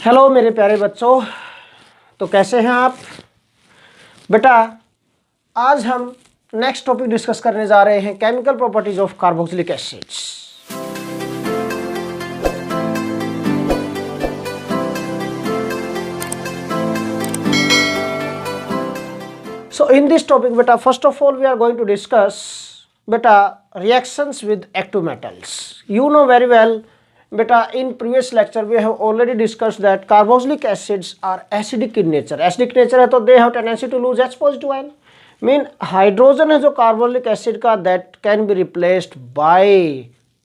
Hello मेरे प्यारे बच्चों, तो कैसे हैं आप बेटा। आज हम नेक्स्ट टॉपिक डिस्कस करने जा रहे हैं chemical properties of carboxylic acids. So in this topic beta, first of all we are going to discuss beta reactions with active metals. You know very well beta, in previous lecture we have already discussed that carboxylic acids are acidic in nature. Acidic nature है तो they have tendency to lose H positive ion. Mean hydrogen है जो carboxylic acid का that can be replaced by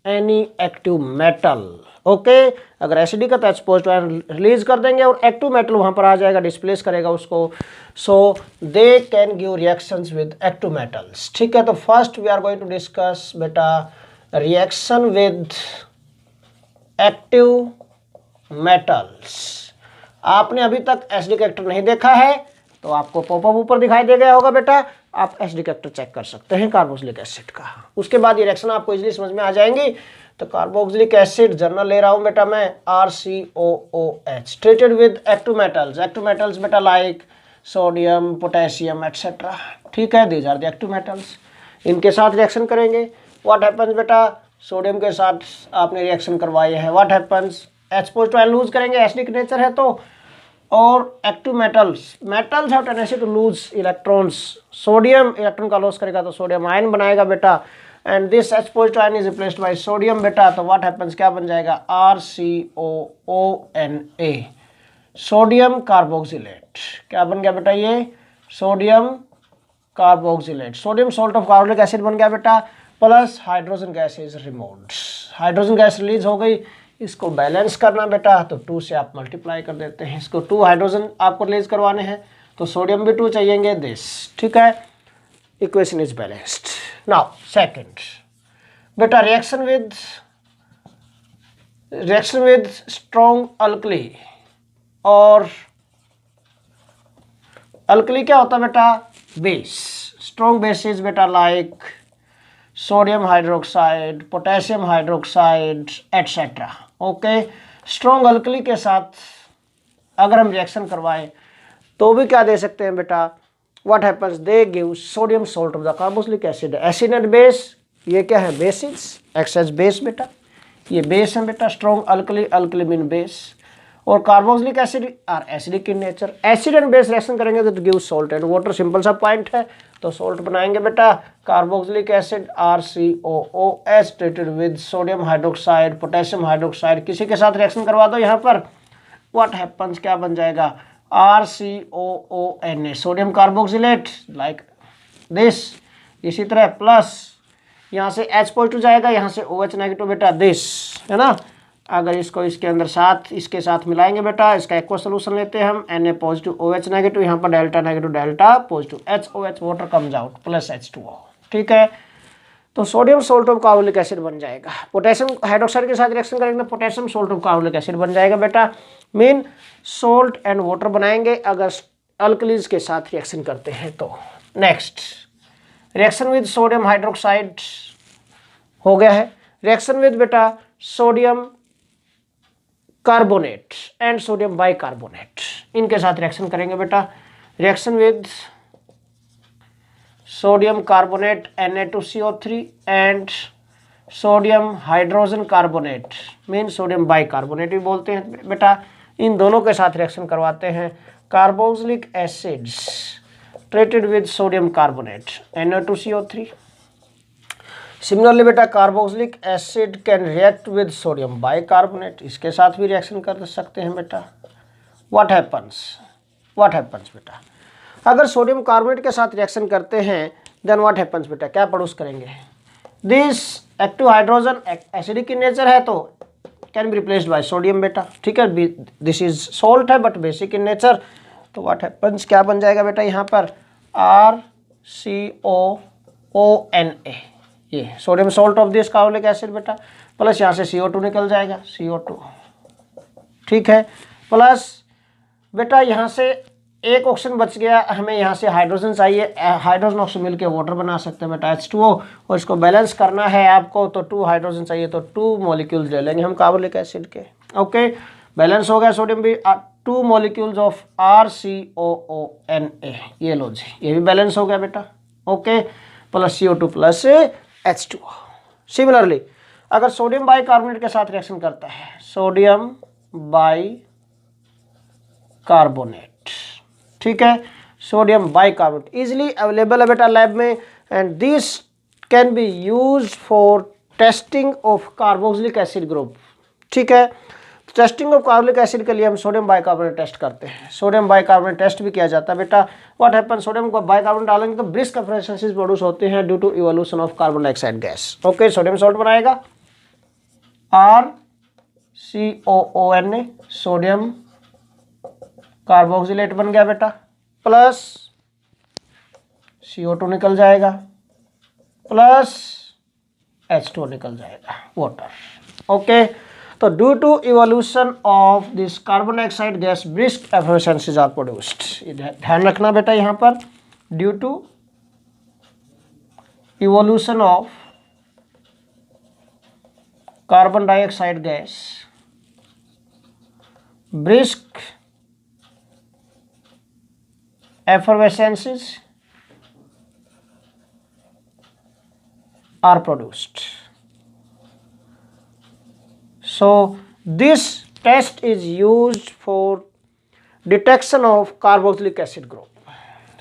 any active metal. Okay अगर acidic का तो H positive ion release कर देंगे और एक्टिव मेटल वहां पर आ जाएगा, डिस्प्लेस करेगा उसको। So they can give reactions with active metals. ठीक है, तो first we are going to discuss बेटा रिएक्शन विद एक्टिव मेटल्स। आपने अभी तक एसिडिक एक्टर नहीं देखा है तो आपको पॉपअप ऊपर दिखाई दे गया होगा बेटा, आप एसिडिक एक्टर चेक कर सकते हैं कार्बोक्सिलिक एसिड का। उसके बाद ये रिएक्शन आपको इजीली समझ में आ जाएंगी। तो कार्बोक्सिलिक एसिड जर्नल ले रहा हूं बेटा मैं, RCOOH treated with active metals. Active metals बेटा लाइक सोडियम, पोटेशियम एटसेट्रा। ठीक है, these are the active metals. इनके साथ रिएक्शन करेंगे। व्हाट हैपेंस बेटा, सोडियम के साथ आपने रिएक्शन करवाए हैं, what happens, H positive ion lose करेंगे, एसिडिक नेचर है तो। और active metals have tendency to lose electrons. Sodium electron का लॉस करेगा तो सोडियम आयन बनाएगा बेटा, and this H positive ion is replaced by sodium बेटा। तो व्हाट हैपेंस, क्या बन जाएगा, RCOONA, सोडियम कार्बोक्सिलेट। क्या बन गया बेटा, ये sodium carboxylate. Sodium salt of carbonic acid बन गया बेटा, plus hydrogen gas is removed. Hydrogen gas release हो गई, इसको बैलेंस करना बेटा तो 2 से आप मल्टीप्लाई कर देते हैं। इसको 2 हाइड्रोजन आपको रिलीज करवाने हैं तो सोडियम भी 2 चाहिएंगे, दिस। ठीक है, equation is balanced. Now second बेटा रिएक्शन विद स्ट्रॉन्ग अल्कली। और अल्कली क्या होता है बेटा, बेस। स्ट्रॉन्ग बेसिस बेटा like sodium hydroxide, potassium hydroxide etcetera. Okay, strong alkali के साथ अगर हम रिएक्शन करवाएं तो भी क्या दे सकते हैं बेटा, what happens, they give sodium salt of the carboxylic acid. Acid and base, ये क्या है, बेसिस, एक्सेस बेस बेटा, ये बेस है बेटा। Strong alkali, alkali mean base. और carboxylic acid are acidic in nature. Acid and base reaction करेंगे तो give salt and water, simple सा पॉइंट है। तो सॉल्ट बनाएंगे बेटा, carboxylic acid RCOOH treated with sodium hydroxide, potassium hydroxide. किसी के साथ रिएक्शन करवा दो यहाँ पर, व्हाट हैपेंस, क्या बन जाएगा, RCOONA, sodium carboxylate like this. इसी तरह प्लस यहाँ से H पॉजिटिव जाएगा, यहाँ से OH नेगेटिव बेटा, दिस है ना। अगर इसको इसके अंदर साथ इसके साथ मिलाएंगे बेटा, इसका एक्वा सोल्यूशन लेते हैं हम, Na पॉजिटिव OH नेगेटिव, यहाँ पर delta negative delta positive, HOH water comes out plus H2O। ठीक है, तो sodium salt of carbonic acid बन जाएगा। पोटेशियम हाइड्रोक्साइड के साथ रिएक्शन करेंगे तो potassium salt of carbonic acid बन जाएगा बेटा। मीन सॉल्ट एंड वाटर बनाएंगे अगर अल्कलीज के साथ रिएक्शन करते हैं तो। Next reaction with sodium hydroxide हो गया है। रिएक्शन विद बेटा sodium carbonate and sodium bicarbonate, इनके साथ रिएक्शन करेंगे बेटा। Reaction with sodium carbonate Na2CO3 and sodium hydrogen carbonate, mean sodium bicarbonate भी बोलते हैं बेटा। इन दोनों के साथ रिएक्शन करवाते हैं। Carboxylic acids treated with sodium carbonate Na2CO3। Similarly बेटा carboxylic acid can react with sodium bicarbonate, इसके साथ भी रिएक्शन कर सकते हैं बेटा। व्हाट हैपेंस बेटा, अगर सोडियम कार्बोनेट के साथ रिएक्शन करते हैं देन व्हाट हैपेंस बेटा, क्या प्रोड्यूस करेंगे, this active hydrogen acidic in nature है तो can be replaced by sodium बेटा। ठीक है, दिस इज सॉल्ट है बट बेसिक इन नेचर। तो व्हाट हैपेंस, क्या बन जाएगा बेटा यहाँ पर, RCOONA, ये sodium salt of this carbonic acid बेटा, प्लस यहाँ से CO2 निकल जाएगा, CO2। ठीक है, प्लस बेटा यहाँ से एक ऑक्सीजन बच गया, हमें यहाँ से हाइड्रोजन चाहिए, हाइड्रोजन ऑक्सीजन मिलकर वाटर बना सकते हैं बेटा H2O, और इसको बैलेंस करना है आपको तो 2 हाइड्रोजन चाहिए तो 2 मॉलिक्यूल्स ले लेंगे हम कार्बोनिक एसिड के। ओके, बैलेंस हो गया सोडियम भी, 2 मॉलिक्यूल्स ऑफ RCOONA, ये लो जी, ये भी बैलेंस हो गया बेटा, okay, plus CO2 plus H2O। Similarly अगर सोडियम बाइकार्बोनेट के साथ रिएक्शन करता है, सोडियम बाइकार्बोनेट, ठीक है, सोडियम बाइकार्बोनेट इजिली अवेलेबल है बेटा लैब में, and this can be use for testing of carboxylic acid group, ठीक है। टेस्टिंग ऑफ कार्बोक्सिलिक एसिड के लिए हम सोडियम बाइकार्बोनेट टेस्ट करते हैं, सोडियम बाइकार्बोनेट टेस्ट भी किया जाता है बेटा। व्हाट हैपन, सोडियम को बाइकार्बोनेट डालेंगे तो ब्रिस्क एफरेसेंसेस प्रोड्यूस होते हैं due to evolution of carbon dioxide gas, okay. Sodium salt बनाएगा RCOONA, सोडियम कार्बोक्सिलेट बन गया बेटा, प्लस CO2 निकल जाएगा, प्लस H2O निकल जाएगा, वाटर, ओके। तो due to evolution of this carbon dioxide gas brisk effervescences are produced. ध्यान रखना बेटा यहाँ पर, due to evolution of carbon dioxide gas brisk effervescences are produced. So this test is used for detection of carboxylic acid group.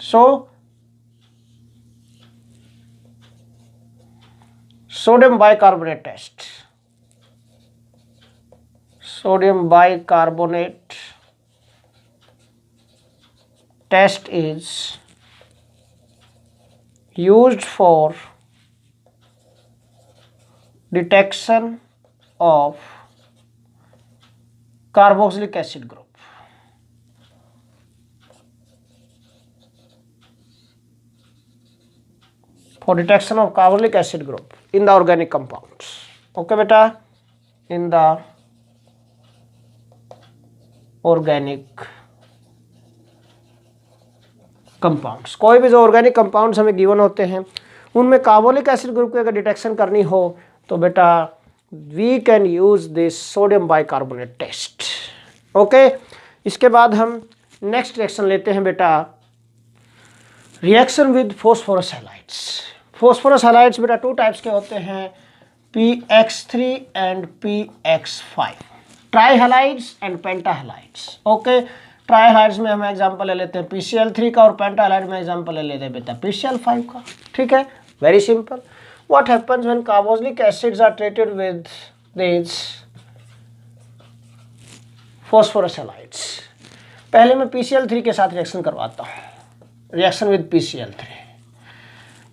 So sodium bicarbonate test, sodium bicarbonate test is used for detection of carboxylic acid group. For detection of carboxylic acid group in the organic compounds, okay beta, in the organic compounds. कोई भी जो organic compounds हमें given होते हैं उनमें carbonic acid group की अगर detection करनी हो तो बेटा we can use this sodium bicarbonate test, okay. इसके बाद हम नेक्स्ट रिएक्शन लेते हैं बेटा, reaction with phosphorus halides. Phosphorus halides बेटा 2 टाइप्स के होते हैं, PX3 and PX5, tri halides and penta halides, okay. Tri halides में हम एग्जांपल ले लेते हैं PCl3 का, और पेंटा हैलाइड में एग्जांपल ले लेते हैं बेटा PCl5 का, ठीक है, very simple. What happens when carboxylic acids are treated with this phosphorus halides. पहले मैं PCl3 के साथ रिएक्शन करवाता हूँ, रिएक्शन विद PCl3।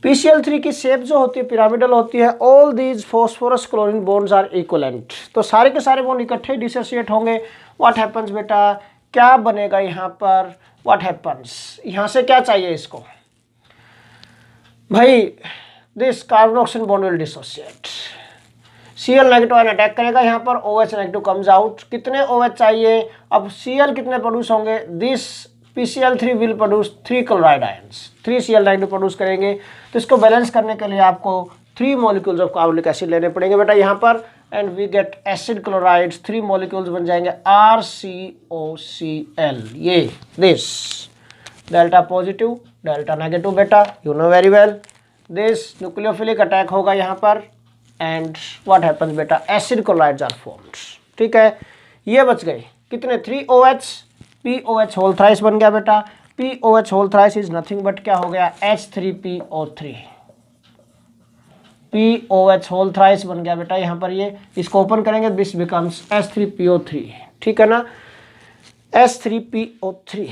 PCl3 की शेप जो होती है पिरामिडल होती है, all these phosphorus chlorine bonds are equivalent, तो सारे के सारे बॉन्ड इकट्ठे डिसोसिएट होंगे। व्हाट हैपेंस बेटा, क्या बनेगा यहाँ पर, व्हाट हैपन्स, यहाँ से क्या चाहिए इसको भाई, this carbon oxygen bond will dissociate, Cl negative ion attack करेगा यहाँ पर, OH नेगेटिव कम्स आउट। कितने OH चाहिए, अब Cl कितने प्रोड्यूस होंगे, this PCl3 will produce 3 chloride ions, 3 Cl negative produce करेंगे। तो इसको बैलेंस करने के लिए आपको 3 मॉलिक्यूल्स ऑफ कार्बोनिक एसिड लेने पड़ेंगे बेटा यहाँ पर, and we get acid chlorides, 3 molecules बन जाएंगे RCOCl, ये this delta positive delta negative बेटा, you know very well. This nucleophilic attack होगा यहाँ पर, एंड व्हाट हैपेंस बेटा, एसिड क्लोराइड्स आर फॉर्म्ड, ठीक है। ये बच गए कितने, 3 OH, POH होल थ्राइस बन गया बेटा, POH whole thrice is nothing but क्या हो गया, H3PO3, POH होल थ्राइस बन गया बेटा यहाँ पर, ये इसको ओपन करेंगे दिस बिकम्स H3PO3, ठीक है ना। H3PO3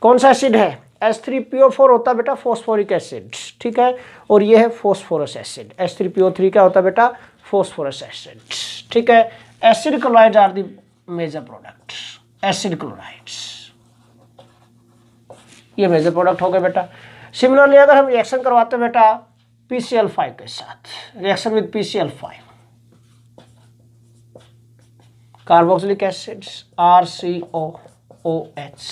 कौन सा एसिड है, H3PO4 होता है बेटा फॉस्फोरिक एसिड, ठीक है, और ये है फॉस्फोरस एसिड। H3PO3 क्या होता है बेटा, फॉस्फोरस एसिड, ठीक है। Acid chlorides are the major product, acid chlorides ये मेजर प्रोडक्ट हो गए बेटा। सिमिलरली अगर हम रिएक्शन करवाते हैं बेटा PCl5 के साथ, reaction with PCl5, carboxylic acids RCOOH,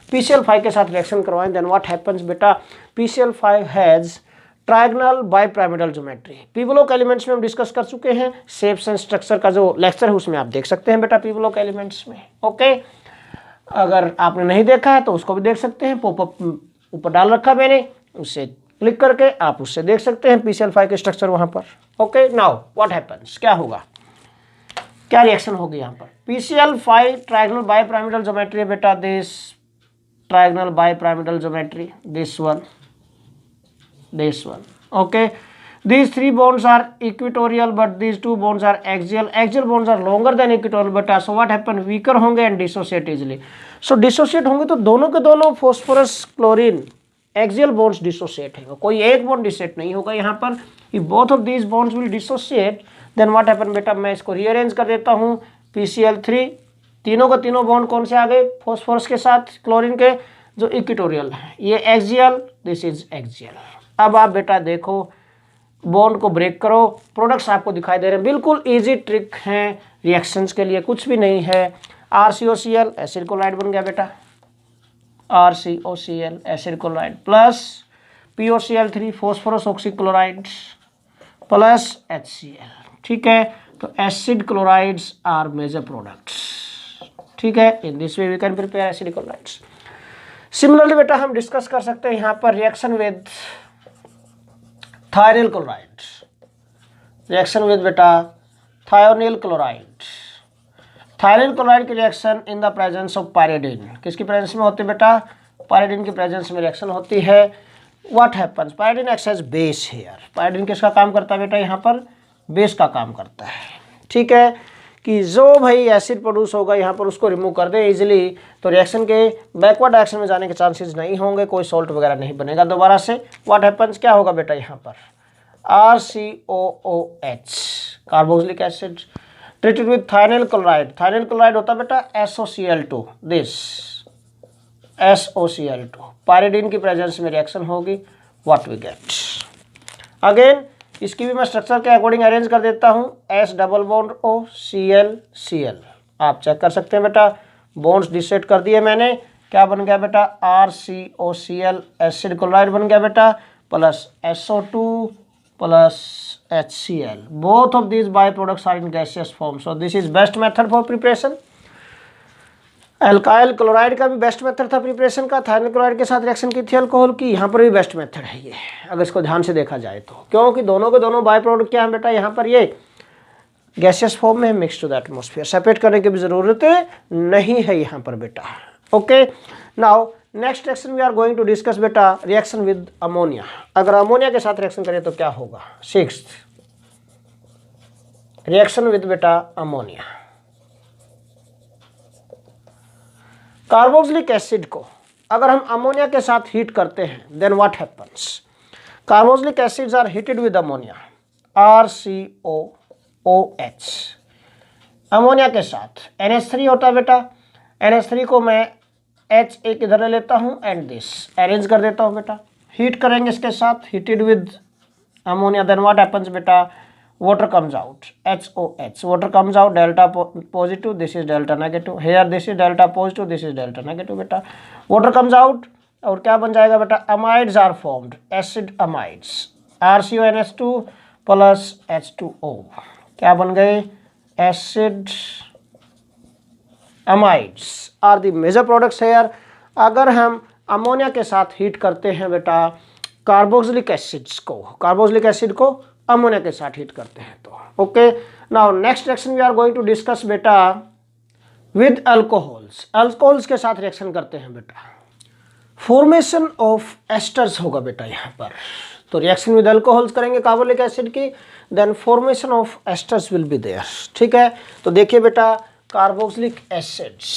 PCl5 के साथ रिएक्शन करवाएं, देन व्हाट हैपेंस बेटा, PCl5 has trigonal bipyramidal geometry p block elements में हम डिस्कस कर चुके हैं। शेप्स एंड स्ट्रक्चर का जो लेक्चर है उसमें आप देख सकते हैं बेटा पीवलोक एलिमेंट्स में। ओके, अगर आपने नहीं देखा है तो उसको भी देख सकते हैं, पॉपअप ऊपर डाल रखा मैंने, उससे क्लिक करके आप उससे देख सकते हैं PCl5 के स्ट्रक्चर वहां पर। ओके, नाउ व्हाट हैपेंस, क्या होगा, क्या रिएक्शन होगी यहाँ पर। PCl5 ट्रायगोनल बाइपिरामिडल ज्योमेट्री है बेटा, this trigonal bipyramidal geometry, this one, okay, these three bonds are equatorial but these two bonds are axial bonds are longer than equatorial beta, so what happen, weaker होंगे and dissociate easily, so dissociate होंगे तो दोनों के दोनों phosphorus chlorine axial bonds dissociate है, कोई एक bond dissociate नहीं होगा यहाँ पर। if both of these bonds will dissociate then what happen बेटा, मैं इसको rearrange कर देता हूँ, PCl3 तीनों का तीनों बॉन्ड कौन से आ गए, फॉस्फोरस के साथ क्लोरीन के, जो इक्वेटोरियल है, ये एक्सियल, दिस इज एक्सियल। अब आप बेटा देखो, बॉन्ड को ब्रेक करो, प्रोडक्ट्स आपको दिखाई दे रहे हैं, बिल्कुल इजी ट्रिक है, रिएक्शंस के लिए कुछ भी नहीं है। RCOCl एसिड क्लोराइड बन गया बेटा, RCOCl acid chloride plus POCl3 phosphorus oxychloride plus HCl, ठीक है, तो acid chlorides are major products, ठीक है। In this way we can prepare acid chlorides. Similarly बेटा हम डिस्कस कर सकते हैं यहाँ पर reaction with thionyl chloride, reaction with बेटा थायोनिल क्लोराइड। थायनिल क्लोराइड की reaction in the presence of pyridine, किसकी प्रेजेंस में होती है बेटा, पायरिडीन की प्रेजेंस में रिएक्शन होती है। What happens, pyridine acts as base here, pyridine किसका काम करता है बेटा, यहाँ पर बेस का काम करता है, ठीक है, कि जो भाई एसिड प्रोड्यूस होगा यहाँ पर उसको रिमूव कर दे इजीली, तो रिएक्शन के बैकवर्ड डायरेक्शन में जाने के चांसेस नहीं होंगे, कोई सॉल्ट वगैरह नहीं बनेगा दोबारा से। व्हाट हैपेंस, क्या होगा बेटा यहाँ पर, RCOOH carboxylic acid treated with thionyl chloride, thionyl chloride होता है बेटा SOCl2, दिस SOCl2, पायरिडीन की प्रेजेंस में रिएक्शन होगी, व्हाट वी गेट। अगेन इसकी भी मैं स्ट्रक्चर के अकॉर्डिंग अरेंज कर देता हूँ, S double bond O Cl, आप चेक कर सकते हैं बेटा, बॉन्ड्स डिसेट कर दिए मैंने, क्या बन गया बेटा, RCOCl एसिड क्लोराइड बन गया बेटा, plus SO2 plus HCl, both of this by products are in gaseous form, so this is best method for preparation. Alkyl chloride का भी बेस्ट मेथड था प्रिपरेशन का, थायनिल क्लोराइड के साथ रिएक्शन की थी अल्कोहल की, यहाँ पर भी बेस्ट मेथड है ये, अगर इसको ध्यान से देखा जाए तो, क्योंकि दोनों के दोनों बाय प्रोडक्ट क्या है बेटा, यहाँ पर ये गैसियस फॉर्म में mix to the atmosphere, separate करने की भी जरूरत नहीं है यहाँ पर बेटा। Okay, now next reaction we are going to discuss बेटा, रिएक्शन विद अमोनिया। अगर अमोनिया के साथ रिएक्शन करें तो क्या होगा, 6th रिएक्शन विद बेटा अमोनिया। कार्बोक्सिलिक एसिड को अगर हम अमोनिया के साथ हीट करते हैं then what happens, carboxylic acids are heated with ammonia, RCOOH, ammonia के साथ NH3 होता है बेटा, NH3 को मैं H एक इधर ले लेता हूँ एंड दिस अरेंज कर देता हूँ बेटा, हीट करेंगे इसके साथ, heated with ammonia, then what happens बेटा, water comes out, HOH, water comes out, delta positive, this is delta negative, here this is delta positive, this is delta negative बेटा, water comes out और क्या बन जाएगा बेटा, amides are formed, acid amides, RCONH2 plus H2O, क्या बन गए, acid amides are the major products here. अगर हम अमोनिया के साथ हीट करते हैं बेटा कार्बोक्सिलिक एसिड्स को, कार्बोक्सिलिक एसिड को अमोनिया के साथ हीट करते हैं तो, okay. Now next reaction we are going to discuss बेटा विद अल्कोहल्स, अल्कोहल्स के साथ रिएक्शन करते हैं बेटा, फॉर्मेशन ऑफ एस्टर्स होगा बेटा यहाँ पर, तो रिएक्शन विद अल्कोहल्स करेंगे कार्बोक्सिलिक एसिड की, then formation of esters will be there, ठीक है। तो देखिए बेटा carboxylic acids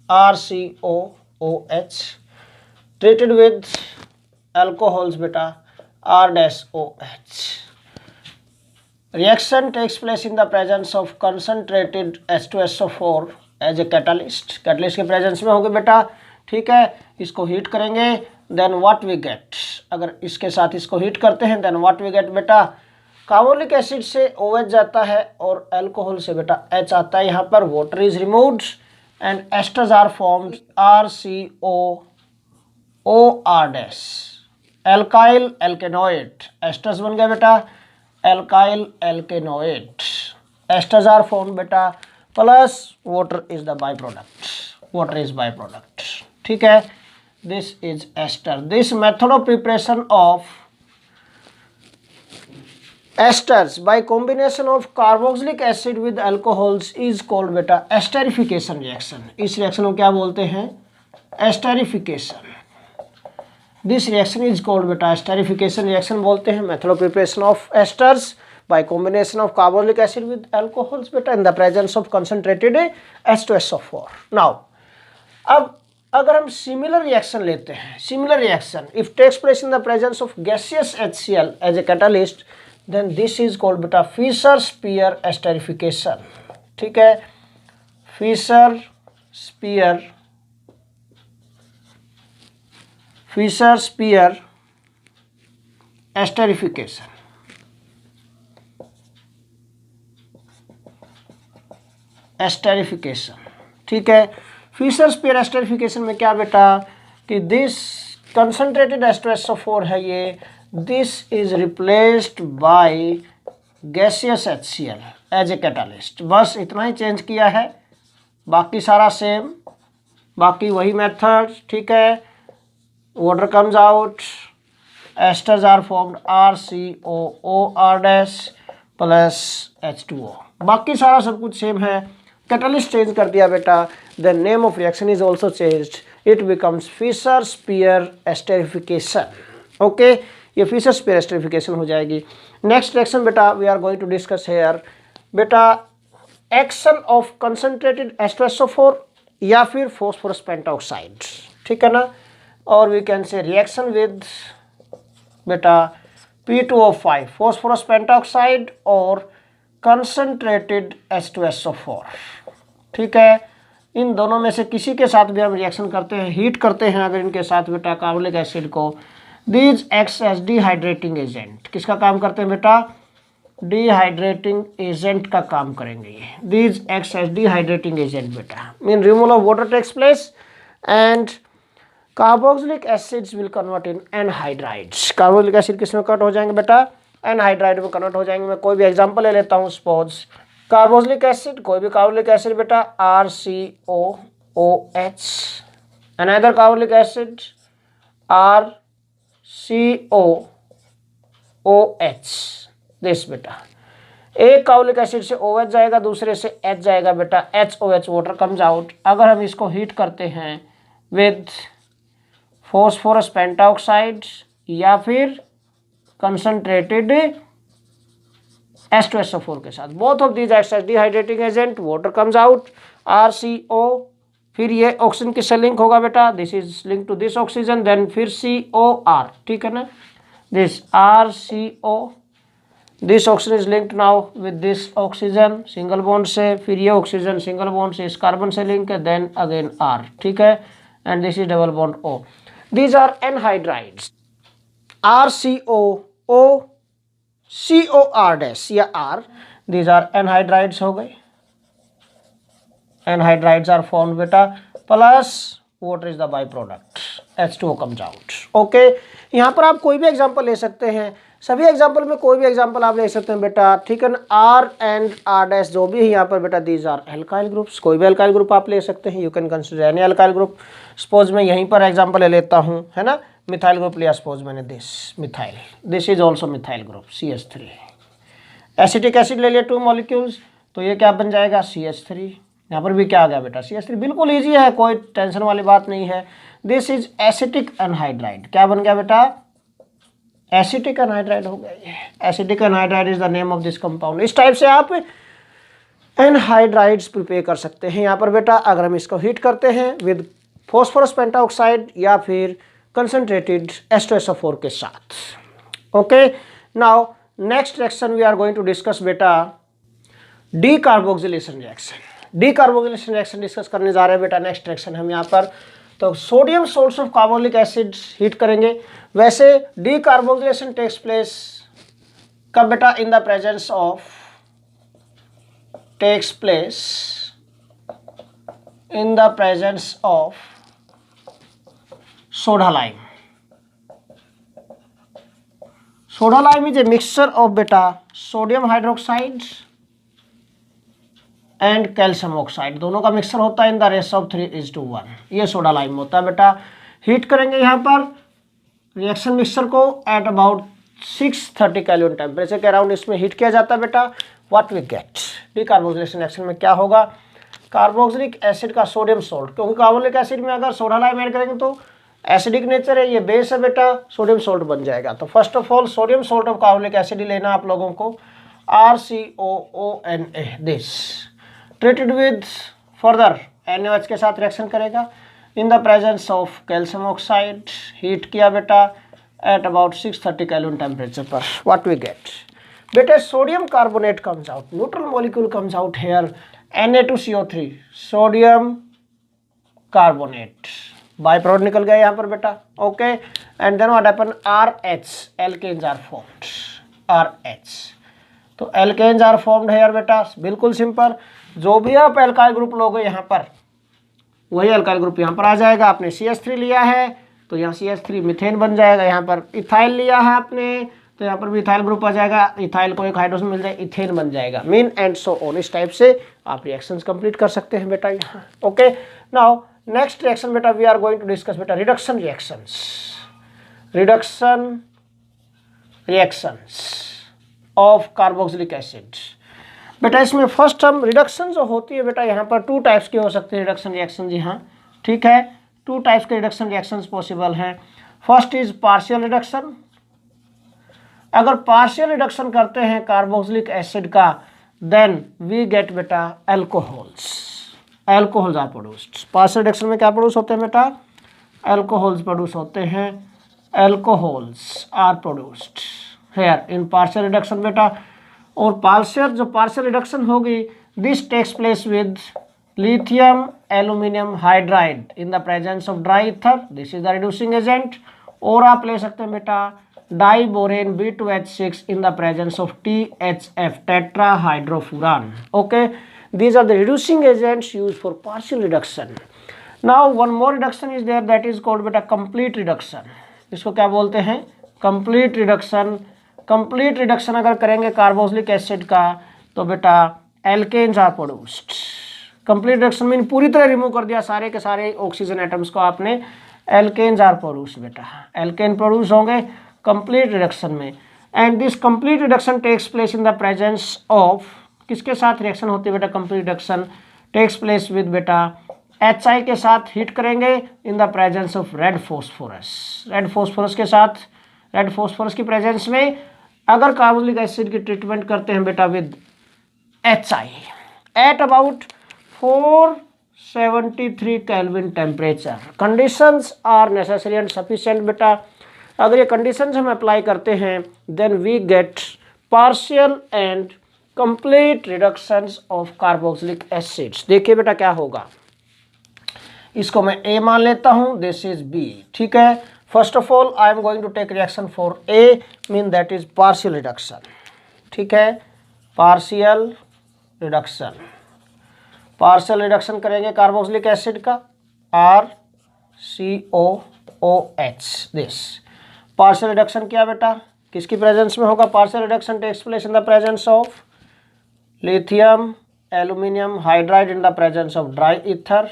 RCOOH treated with alcohols बेटा R-OH, reaction takes place in the presence of concentrated H2SO4 as a catalyst, catalyst के presence में होंगे बेटा, ठीक है। इसको हीट करेंगे देन व्हाट वी गेट, अगर इसके साथ इसको हीट करते हैं देन व्हाट वी गेट बेटा, कार्बोक्सिलिक एसिड से OH जाता है और अल्कोहल से बेटा H आता है, यहाँ पर water is removed and esters are formed, RCOOR alkyl alkanoate, esters बन गया बेटा alkyl alkanoate, esters are form बेटा, plus water is the by product, water is by product, ठीक है। This is ester. This method of preparation of esters by combination of carboxylic acid with alcohols is called बेटा esterification reaction. इस reaction को क्या बोलते हैं? Esterification. This reaction is called बेटा esterification reaction बोलते हैं। Method of preparation of asters by combination of carboxylic acid with alcohols beta in the presence of concentrated H2SO4. Now, अब अगर हम सिमिलर रिएक्शन लेते हैं, similar reaction if takes place in the presence of gaseous HCl as a catalyst, then this is called बेटा Fischer Speier esterification, ठीक है। Fisher Speier esterification, esterification, ठीक है। फिशर स्पीयर एस्टरिफिकेशन में क्या बेटा कि दिस कंसंट्रेटेड H2SO4 है ये, this is replaced by gaseous HCl as a catalyst. बस इतना ही चेंज किया है, बाकी सारा सेम, बाकी वही मेथड, ठीक है। Water comes out, esters are formed RCOOR plus H2O, बाकी सारा सब कुछ सेम है। कैटलिस्ट चेंज कर दिया बेटा, the name of reaction is also changed, it becomes Fisher Speier esterification, okay. ये फिशर स्पीयर एस्टरिफिकेशन हो जाएगी। नेक्स्ट रिएक्शन बेटा we are going to discuss here बेटा एक्शन ऑफ कंसंट्रेटेड H2SO4 या फिर फॉस्फोरस पेंटॉक्साइड, ठीक है ना। और we can say reaction with बेटा P2O5 फॉस्फोरस पेंटॉक्साइड और कंसंट्रेटेड H2SO4, ठीक है। इन दोनों में से किसी के साथ भी हम रिएक्शन करते हैं, हीट करते हैं अगर इनके साथ बेटा कार्बोलिक एसिड को, these acts as dehydrating agent. किसका काम करते हैं बेटा? डिहाइड्रेटिंग एजेंट का काम करेंगे ये। These acts as dehydrating agent बेटा, mean removal of water takes place and carboxylic acids will convert in anhydrides. Carboxylic acid किस में कन्वर्ट हो जाएंगे बेटा? एनहाइड्राइड में कन्वर्ट हो जाएंगे। मैं कोई भी एग्जांपल ले लेता हूँ, सपोज कार्बोक्सिलिक एसिड, कोई भी कार्बोक्सिलिक एसिड बेटा RCOOH, another carboxylic acid RCOOH, this बेटा। एक कार्बोक्सिलिक एसिड से OH जाएगा, दूसरे से H जाएगा बेटा, HOH वाटर कम्स आउट। अगर हम इसको हीट करते हैं विद फॉस्फोरस पेंटॉक्साइड या फिर कंसंट्रेटेड H2SO4 के साथ, both of these acts as dehydrating agent, water comes out RCO, फिर ये ऑक्सीजन किससे लिंक होगा बेटा? This is link to this oxygen, then फिर COR, ठीक है ना। This RCO, this oxygen is linked now with this oxygen single bond से, फिर ये ऑक्सीजन सिंगल बॉन्ड से इस कार्बन से लिंक है, देन अगेन R, ठीक है। And this is double bond O। These are anhydrides. RCOCOR या R, these are anhydrides हो गए। Anhydrides are formed बेटा, plus water is the byproduct, H2O comes out, okay. यहाँ पर आप कोई भी एग्जांपल ले सकते हैं, सभी एग्जांपल में कोई भी एग्जांपल आप ले सकते हैं बेटा, ठीक है ना। R एंड R' जो भी है यहाँ पर बेटा, these are alkyl groups, कोई भी alkyl ग्रुप आप ले सकते हैं, you can consider any alkyl group। Suppose मैं यहीं पर एग्जाम्पल ले लेता हूँ, है ना। मिथाइल ग्रुप लिया सपोज मैंने, this methyl, this is also methyl group CH3। Acetic acid ले लिया 2 मॉलिक्यूल्स, तो ये क्या बन जाएगा? CH3। यहाँ पर भी क्या आ गया बेटा? CH3। बिल्कुल ईजी है, कोई टेंशन वाली बात नहीं है। दिस इज एसिटिक एनहाइड्राइड, क्या बन गया बेटा? एसिटिक एनहाइड्राइड हो गया ये। Acetic anhydride is the name of this compound. इस टाइप से आप एनहाइड्राइड्स प्रिपेयर कर सकते हैं यहाँ पर बेटा, अगर हम इसको हीट करते हैं विद फॉस्फोरस पेंटॉक्साइड या फिर कंसंट्रेटेड H2SO4 के साथ, okay. Now next reaction we are going to discuss बेटा decarboxylation reaction. Decarboxylation reaction discuss करने जा रहे हैं बेटा। नेक्स्ट रिएक्शन हम यहाँ पर तो sodium salts of carboxylic acid heat करेंगे। वैसे डीकार्बोक्सिलेशन टेक्स प्लेस कब बेटा? In the presence of, takes place in the presence of soda lime, soda lime is a mixture of बेटा sodium hydroxide and calcium oxide, दोनों का mixture होता है in the ratio of 3:1। ये soda lime होता है बेटा। हीट करेंगे यहाँ पर रिएक्शन मिक्सचर को एट अबाउट 630 केल्विन टेम्परेचर के अराउंड इसमें हीट किया जाता है बेटा। What we get, decarboxylation reaction में क्या होगा, कार्बोक्सिलिक एसिड का सोडियम सोल्ट, क्योंकि कार्बोक्सिलिक एसिड में अगर सोडा लाइम ऐड करेंगे तो एसिडिक नेचर है, ये बेस है बेटा, सोडियम सोल्ट बन जाएगा। तो first of all sodium salt of carboxylic acid लेना आप लोगों को, RCOONA this treated with further NaOH के साथ रिएक्शन करेगा in the presence of calcium oxide, heat किया बेटा एट अबाउट 630 केल्विन टेम्परेचर पर। व्हाट वी गेट बेटे, sodium carbonate comes out, neutral molecule comes out here, Na2CO3 sodium carbonate, by product निकल गया यहाँ पर बेटा। Okay, and then what happen, RH alkanes are formed, RH, तो alkanes are formed hair बेटा। बिल्कुल simple, जो भी आप एल्काइल ग्रुप लोगे यहाँ पर वही एल्काइल ग्रुप यहाँ पर आ जाएगा। आपने CH3 लिया है तो यहाँ CH3 मीथेन बन जाएगा, यहाँ पर इथाइल लिया है आपने तो यहाँ पर भी इथाइल ग्रुप आ जाएगा, इथाइल को एक हाइड्रोजन मिल जाए, इथेन बन जाएगा, मीन एंड सो ऑन। इस टाइप से आप रिएक्शंस कंप्लीट कर सकते हैं बेटा यहाँ। ओके, नाउ नेक्स्ट रिएक्शन बेटा we are going to discuss बेटा reduction reactions, reduction reactions of carboxylic acid. बेटा इसमें फर्स्ट हम रिडक्शन जो होती है बेटा यहाँ पर 2 टाइप्स की हो सकती है रिडक्शन रिएक्शन, जी हाँ ठीक है, 2 टाइप्स के रिडक्शन रिएक्शंस पॉसिबल हैं। फर्स्ट इज पार्शियल रिडक्शन, अगर पार्शियल रिडक्शन करते हैं कार्बोक्सिलिक एसिड का देन वी गेट बेटा alcohols, alcohols are produced. Partial reduction में क्या प्रोड्यूस होते हैं बेटा, एल्कोहल्स प्रोड्यूस होते हैं, alcohols are produced here in partial reduction बेटा। और पार्शियल रिडक्शन होगी this takes place with lithium aluminium hydride in the presence of dry ether, this is the reducing agent. और आप ले सकते हैं बेटा diborane B2H6 in the presence of THF tetrahydrofuran. Okay, these are the reducing agents used for partial reduction. Now one more reduction is there that is called beta complete reduction. इसको क्या बोलते हैं, complete reduction। complete reduction अगर करेंगे carboxylic acid का तो बेटा alkanes are produced. complete reduction mean पूरी तरह रिमूव कर दिया सारे के सारे ऑक्सीजन एटम्स को आपने, एल्केन्स आर प्रोड्यूस्ड बेटा, एल्केन प्रोड्यूस होंगे कंप्लीट रिडक्शन में। And this complete reduction takes place in the presence of, किसके साथ रिएक्शन होती है बेटा, complete reduction takes place with बेटा HI के साथ हीट करेंगे in the presence of red phosphorus, red phosphorus के साथ, रेड फॉस्फोरस की प्रेजेंस में अगर कार्बोक्सिलिक एसिड की ट्रीटमेंट करते हैं बेटा with HI at about 473 kelvin temperature, conditions are necessary and sufficient बेटा। अगर ये कंडीशंस हम अप्लाई करते हैं then we get partial and complete reductions of carboxylic acids. देखिए बेटा क्या होगा, इसको मैं A मान लेता हूँ, दिस इज B, ठीक है। First of all I am going to take reaction for A, mean that is partial reduction, ठीक है, पार्शियल रिडक्शन। पार्शियल रिडक्शन करेंगे कार्बोक्सिलिक एसिड का RCOOH, दिस पार्शियल रिडक्शन किया बेटा, किसकी प्रेजेंस में होगा, partial reduction takes place in the presence of lithium aluminium hydride in the presence of dry ether,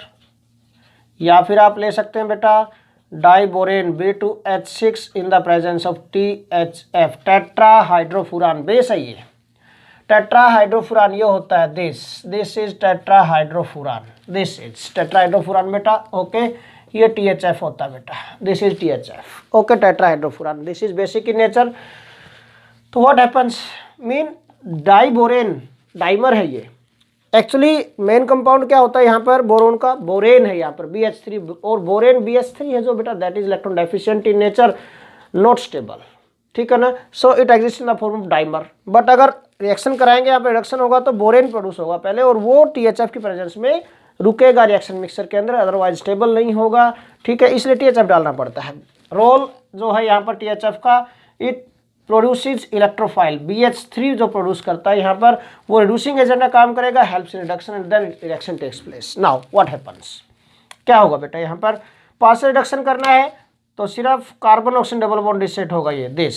या फिर आप ले सकते हैं बेटा diborane B2H6 in the presence of THF tetrahydrofuran, base है ये टेट्राहाइड्रोफुरान, ये होता है this is tetrahydrofuran, this is tetrahydrofuran बेटा। ओके, ये THF होता है बेटा, this is THF, okay, tetrahydrofuran, this is basic in nature. तो what happens, mean diborane dimer है ये, एक्चुअली मेन कंपाउंड क्या होता है यहाँ पर, बोरोन का बोरेन है यहाँ पर BH3, और बोरेन BH3 है जो बेटा that is electron deficient in nature, not stable, ठीक है ना। So it exist in the form of dimer, but अगर रिएक्शन कराएंगे यहाँ पर रिडक्शन होगा तो बोरेन प्रोड्यूस होगा पहले, और वो THF की प्रेजेंस में रुकेगा रिएक्शन मिक्सर के अंदर, अदरवाइज स्टेबल नहीं होगा, ठीक है, इसलिए THF डालना पड़ता है। रोल जो है यहाँ पर THF का, इट प्रोड्यूसेस इलेक्ट्रोफाइल, BH3 जो प्रोड्यूस करता है यहाँ पर वो रिड्यूसिंग एजेंट का काम करेगा, helps in reduction and then reaction takes place. Now what happens, क्या होगा बेटा, यहाँ पर पार्शियल रिडक्शन करना है तो सिर्फ कार्बन ऑक्सीजन डबल बॉन्ड डिसेट होगा ये दिस,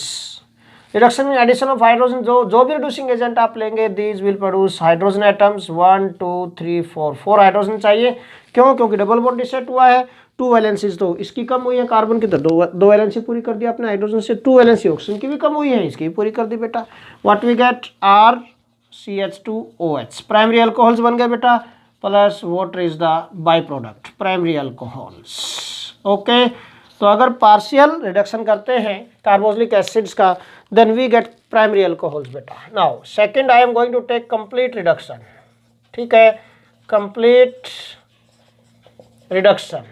रिडक्शन में एडिशन ऑफ हाइड्रोजन, जो भी रिड्यूसिंग एजेंट आप लेंगे these will produce hydrogen atoms 1 2 3 4 4 hydrogen चाहिए। क्यों? क्योंकि डबल बॉन्ड डिसेट हुआ है, 2 वैलेंसीज तो इसकी कम हुई है कार्बन की, तो दो वैलेंसी पूरी कर दी आपने हाइड्रोजन से, 2 वैलेंसी ऑक्सीजन की भी कम हुई है, इसकी भी पूरी कर दी बेटा। What we get RCH2OH primary alcohols बन गए बेटा, plus water is the by product primary alcohols. Okay, तो अगर पार्शियल रिडक्शन करते हैं कार्बोक्सिलिक एसिड्स का then we get primary alcohols बेटा। Now second I am going to take complete reduction, ठीक है, कंप्लीट रिडक्शन।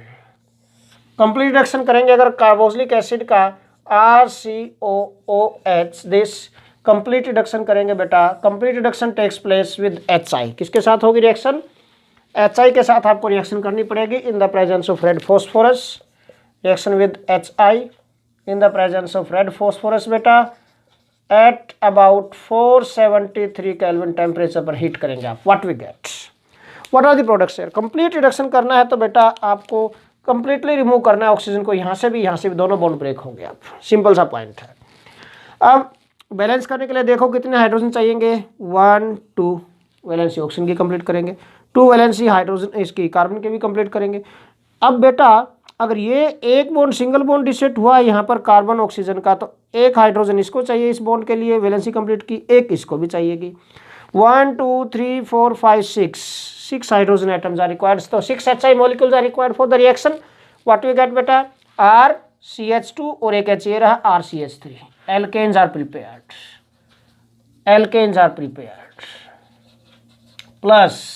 कंप्लीट रिडक्शन करेंगे अगर कार्बोक्सिलिक एसिड का RCOOH, दिस कंप्लीट रिडक्शन करेंगे बेटा। Complete reduction takes place with HI, किसके साथ होगी रिएक्शन? HI के साथ आपको रिएक्शन करनी पड़ेगी in the presence of red phosphorus. Reaction with HI in the presence of red phosphorus बेटा, एट अबाउट 473 केल्विन टेम्परेचर पर हीट करेंगे आप। What we get, what are the products here? Complete reduction करना है तो बेटा आपको कंप्लीटली रिमूव करना है ऑक्सीजन को, यहाँ से भी दोनों बॉन्ड ब्रेक होंगे आप, सिंपल सा पॉइंट है। अब बैलेंस करने के लिए देखो कितने हाइड्रोजन चाहिएंगे, 1 2 वैलेंसी ऑक्सीजन की कंप्लीट करेंगे, 2 वैलेंसी हाइड्रोजन इसकी कार्बन के भी कंप्लीट करेंगे। अब बेटा अगर ये एक बॉन्ड सिंगल बॉन्ड डिसेट हुआ यहाँ पर कार्बन ऑक्सीजन का, तो एक हाइड्रोजन इसको चाहिए इस बॉन्ड के लिए वैलेंसी कंप्लीट की, एक इसको भी चाहिएगी। 1 2 3 4 5 6 हाइड्रोजन एटम्स आर रिक्वायर्ड, तो 6 HI molecules are required for the reaction. What we get बेटा, RCH2 और एक H ये रहा RCH3, alkanes are prepared, alkanes are prepared, plus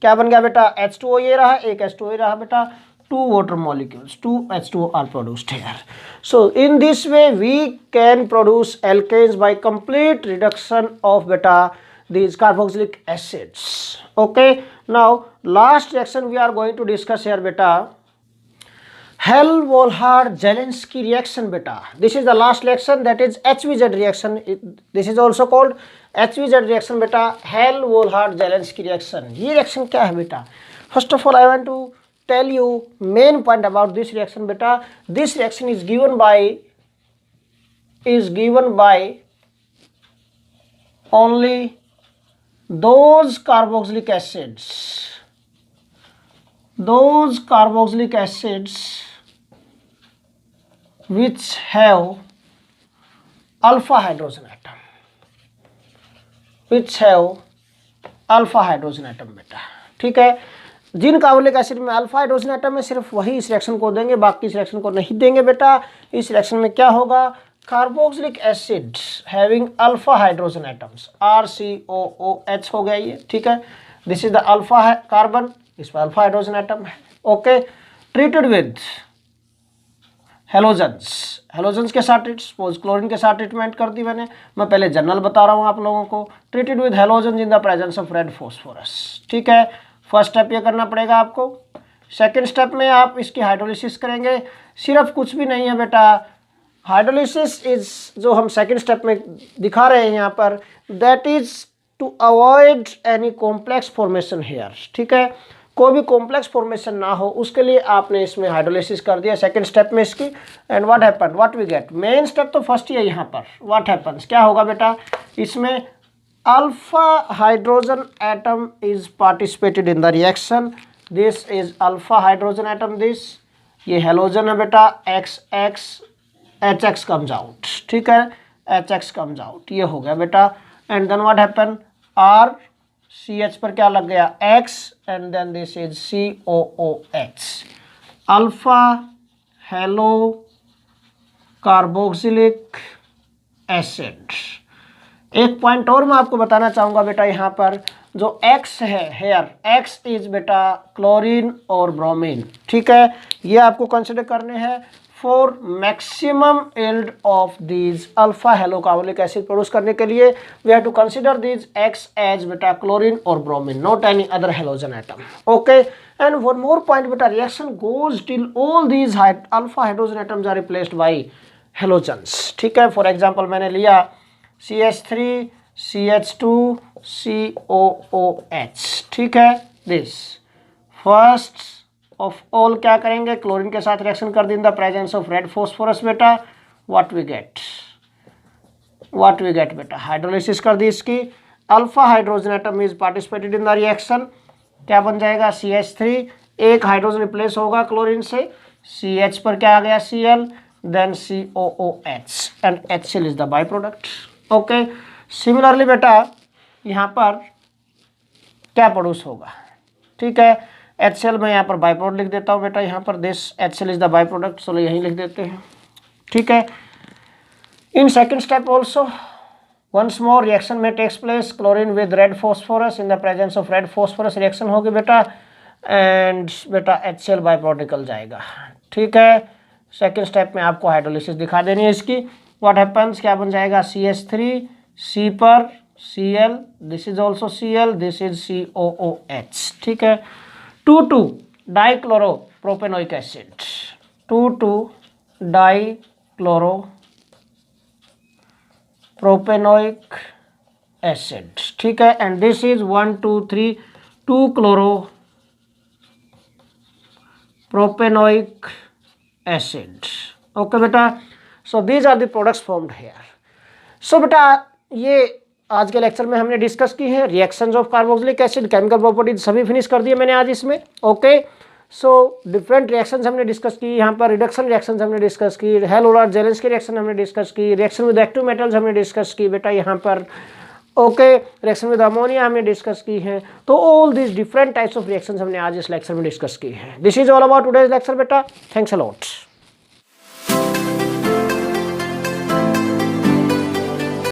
क्या बन गया बेटा, H2O ये रहा, एक H2O ये रहा बेटा, 2 water molecules, 2 H2O are produced here. So in this way we can produce alkanes by complete reduction of beta these carboxylic acids. Okay, now last reaction we are going to discuss here beta, Hell-Volhard-Zelensky reaction beta. This is the last reaction, that is HVZ reaction. This is also called HVZ reaction beta, Hell-Volhard-Zelensky reaction. ये reaction क्या है बेटा? First of all I want to tell you main point about this reaction beta. This reaction is given by only those carboxylic acids which have alpha hydrogen atom, बेटा, ठीक है। जिन carboxylic acid में alpha hydrogen atom है सिर्फ वही इस reaction को देंगे, बाकी इस रिएक्शन को नहीं देंगे बेटा। इस रिएक्शन में क्या होगा, carboxylic acid having alpha hydrogen atoms, RCOOH हो गया ये, ठीक है। This is the alpha carbon, इसमें अल्फा हाइड्रोजन एटम है। ओके, ट्रीटेड विद हेलोजन्स के साथ, सपोज क्लोरीन के साथ ट्रीटमेंट कर दी मैंने, मैं पहले जनरल बता रहा हूँ आप लोगों को। Treated with halogen in the presence of red phosphorus, ठीक है। फर्स्ट स्टेप ये करना पड़ेगा आपको। सेकंड स्टेप में आप इसकी हाइड्रोलिसिस करेंगे, सिर्फ कुछ भी नहीं है बेटा, हाइड्रोलिसिस इज जो हम सेकंड स्टेप में दिखा रहे हैं यहाँ पर, that is to avoid any complex formation here, ठीक है। कोई भी कॉम्प्लेक्स फॉर्मेशन ना हो उसके लिए आपने इसमें हाइड्रोलिसिस कर दिया सेकंड स्टेप में इसकी। And what happen, what we get, main step तो फर्स्ट ही है यहाँ पर। व्हाट हैपन्स, क्या होगा बेटा, इसमें alpha hydrogen atom is participated in the reaction. This is alpha hydrogen atom, this ये हेलोजन है बेटा, XX HX comes out, ठीक है, HX comes out, ये हो गया बेटा। And then what happen, RCH पर क्या लग गया, X, and then this is COOH, alpha halo carboxylic acid. एक पॉइंट और मैं आपको बताना चाहूँगा बेटा, यहाँ पर जो X है हेयर, X इज बेटा क्लोरीन और ब्रोमीन, ठीक है। ये आपको कंसिडर करने हैं for maximum yield of these alpha halo carboxylic acid produce करने के लिए we have to consider these X as बेटा क्लोरीन और bromine, not any other halogen atom. Okay, and one more point बेटा, reaction goes till all these alpha hydrogen atoms are replaced by halogens, ठीक है। For example मैंने लिया CH3 CH2 COOH, ठीक है। This first of all क्या करेंगे, chlorine के साथ रिएक्शन कर दी in the presence of red phosphorus बेटा। What we get, what we get बेटा, हाइड्रोलिसिस कर दी इसकी, alpha hydrogen atom is participated in the reaction, क्या बन जाएगा CH3, एक हाइड्रोजन रिप्लेस होगा क्लोरीन से, CH पर क्या आ गया Cl, then COOH and HCl is the by product. Okay, similarly बेटा यहाँ पर क्या प्रोड्यूस होगा, ठीक है, HCl मैं यहाँ पर बाई प्रोडक्ट लिख देता हूँ बेटा, यहाँ पर this HCl is the by product, चलो यहीं लिख देते हैं, ठीक है। In second step also once more reaction में takes place, chlorine with red phosphorus, in the presence of red phosphorus reaction होगी बेटा, एंड बेटा HCl बाई प्रोडक्ट निकल जाएगा, ठीक है। सेकेंड स्टेप में आपको हाइड्रोलिसिस दिखा देनी है इसकी, व्हाट हैपन्स, क्या बन जाएगा CH3, C पर Cl, this is also Cl, this is COOH, ठीक है। 2,2 dichloro propanoic acid, 2,2 dichloro propanoic acid, ठीक है, and this is 1, 2, 3 2 chloro propanoic acid. Okay बेटा, so these are the products formed here. सो बेटा ये आज के लेक्चर में हमने डिस्कस की है reactions of carboxylic acid, chemical properties सभी फिनिश कर दिए मैंने आज इसमें। ओके, सो डिफरेंट रिएक्शंस हमने डिस्कस की, यहाँ पर रिडक्शन रिएक्शंस हमने डिस्कस की, हेल-ओलर-जेलेंस्की रिएक्शन हमने डिस्कस की, रिएक्शन विद एक्टिव मेटल्स हमने डिस्कस की बेटा यहाँ पर। ओके, रिएक्शन विद अमोनिया हमने डिस्कस की है। तो all this different types of reactions हमने आज इस लेक्चर में डिस्कस की है। This is all about today's lecture बेटा, थैंक्स अ लॉट।